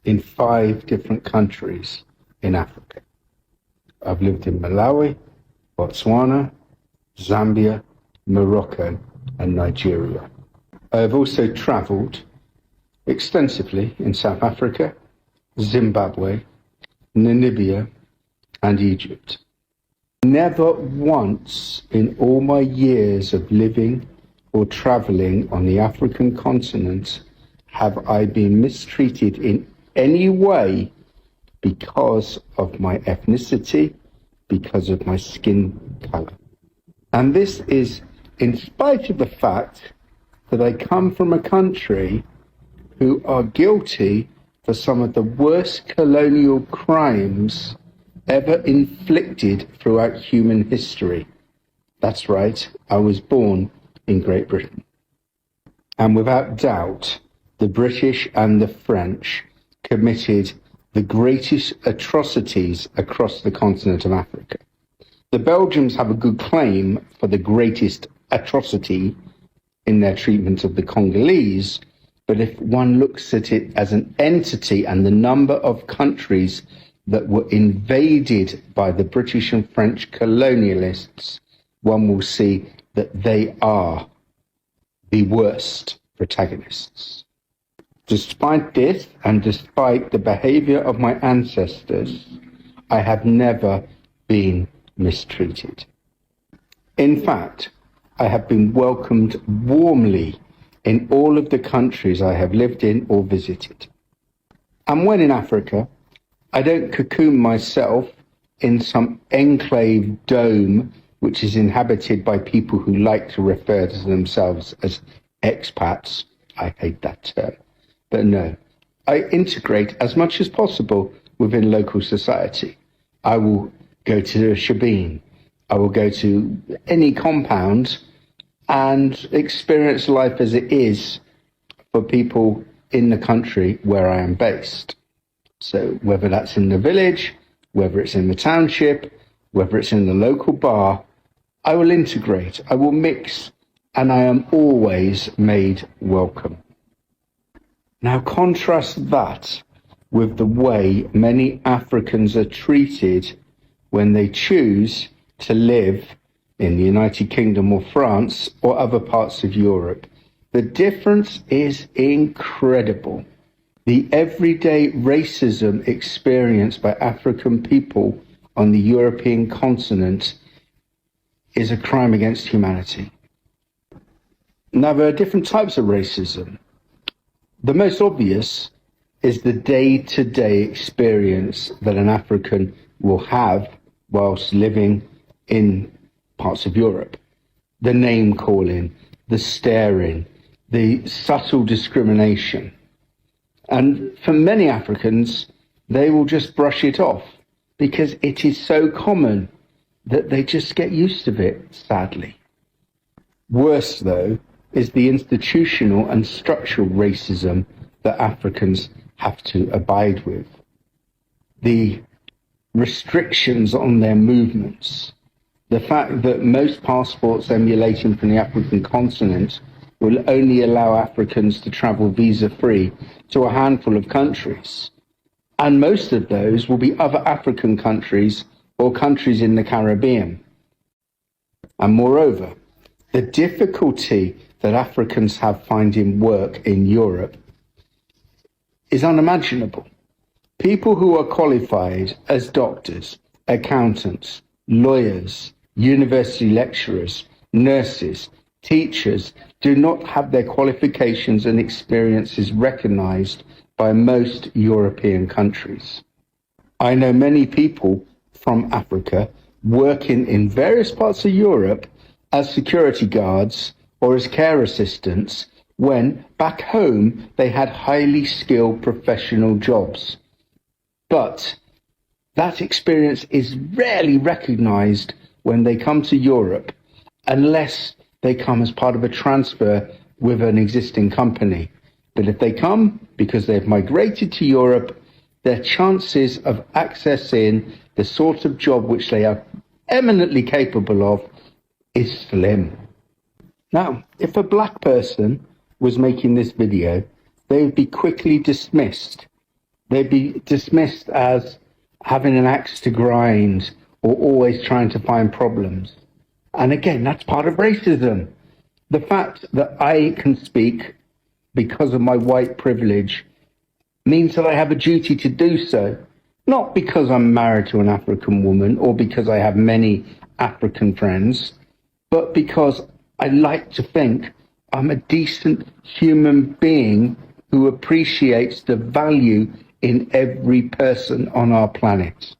in 5 different countries in Africa. I've lived in Malawi, Botswana, Zambia, Morocco, and Nigeria. I have also traveled extensively in South Africa, Zimbabwe, Namibia, and Egypt. Never once in all my years of living or traveling on the African continent have I been mistreated in any way because of my ethnicity, because of my skin color. And this is in spite of the fact that I come from a country who are guilty for some of the worst colonial crimes ever inflicted throughout human history. That's right, I was born in Great Britain. And without doubt, the British and the French committed the greatest atrocities across the continent of Africa. The Belgians have a good claim for the greatest atrocity in their treatment of the Congolese, but if one looks at it as an entity and the number of countries that were invaded by the British and French colonialists, one will see that they are the worst protagonists. Despite this, and despite the behavior of my ancestors, I have never been mistreated. In fact, I have been welcomed warmly in all of the countries I have lived in or visited. And when in Africa, I don't cocoon myself in some enclave dome which is inhabited by people who like to refer to themselves as expats. I hate that term. But no, I integrate as much as possible within local society. I will go to a shebeen. I will go to any compound and experience life as it is for people in the country where I am based. So whether that's in the village, whether it's in the township, whether it's in the local bar, I will integrate, I will mix, and I am always made welcome. Now contrast that with the way many Africans are treated when they choose to live in the United Kingdom or France or other parts of Europe. The difference is incredible. The everyday racism experienced by African people on the European continent is a crime against humanity. Now, there are different types of racism. The most obvious is the day-to-day experience that an African will have whilst living in parts of Europe. The name calling, the staring, the subtle discrimination. And for many Africans, they will just brush it off because it is so common that they just get used to it, sadly. Worse, though, is the institutional and structural racism that Africans have to abide with. The restrictions on their movements, the fact that most passports emulating from the African continent will only allow Africans to travel visa-free to a handful of countries. And most of those will be other African countries or countries in the Caribbean. And moreover, the difficulty that Africans have finding work in Europe is unimaginable. People who are qualified as doctors, accountants, lawyers, university lecturers, nurses, teachers do not have their qualifications and experiences recognized by most European countries. I know many people from Africa working in various parts of Europe as security guards or as care assistants when back home they had highly skilled professional jobs. But that experience is rarely recognized when they come to Europe unless they come as part of a transfer with an existing company. But if they come because they've migrated to Europe, their chances of accessing the sort of job which they are eminently capable of is slim. Now, if a black person was making this video, they would be quickly dismissed. they'd be dismissed as having an axe to grind or always trying to find problems. And again, that's part of racism. The fact that I can speak because of my white privilege means that I have a duty to do so, not because I'm married to an African woman or because I have many African friends, but because I like to think I'm a decent human being who appreciates the value in every person on our planet.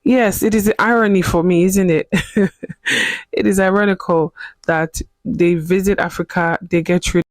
Yes, it is the irony for me, isn't it? It is ironical that they visit Africa, they get treated